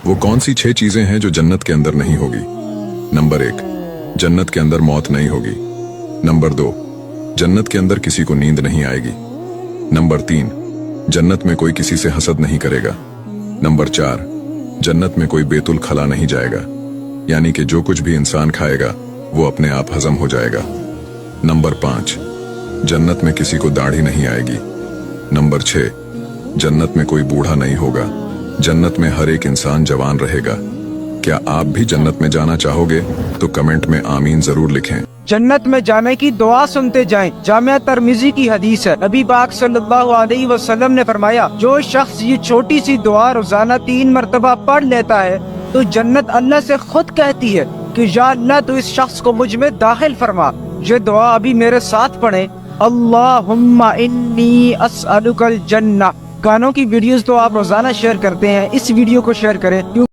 वो कौन सी 6 चीजें हैं जो जन्नत के अंदर नहीं होगी? नंबर 1, जन्नत के अंदर मौत नहीं होगी। नंबर 2, जन्नत के अंदर किसी को नींद नहीं आएगी। नंबर 3, जन्नत में कोई किसी से हसद नहीं करेगा। नंबर 4, जन्नत में कोई बेतुल खला नहीं जाएगा, यानी कि जो कुछ भी इंसान खाएगा वो अपने आप हजम हो जाएगा। नंबर 5, जन्नत में किसी को दाढ़ी नहीं आएगी। नंबर 6, जन्नत में कोई बूढ़ा नहीं होगा। जन्नत में हर एक इंसान जवान रहेगा। क्या आप भी जन्नत में जाना चाहोगे? तो कमेंट में आमीन जरूर लिखें। जन्नत में जाने की दुआ सुनते जाएं। जामिया तिर्मिज़ी की हदीस है, नबी पाक सल्लल्लाहु अलैहि वसल्लम ने फरमाया, जो शख्स ये छोटी सी दुआ रोजाना 3 मरतबा पढ़ लेता है तो जन्नत अल्लाह से खुद कहती है कि या अल्लाह तू इस शख्स को मुझ में दाखिल फरमा। ये दुआ अभी मेरे साथ पढ़ें। अल्लाहुम्मा इन्नी अस्अलुकल जन्नह। गानों की वीडियोस तो आप रोजाना शेयर करते हैं, इस वीडियो को शेयर करें।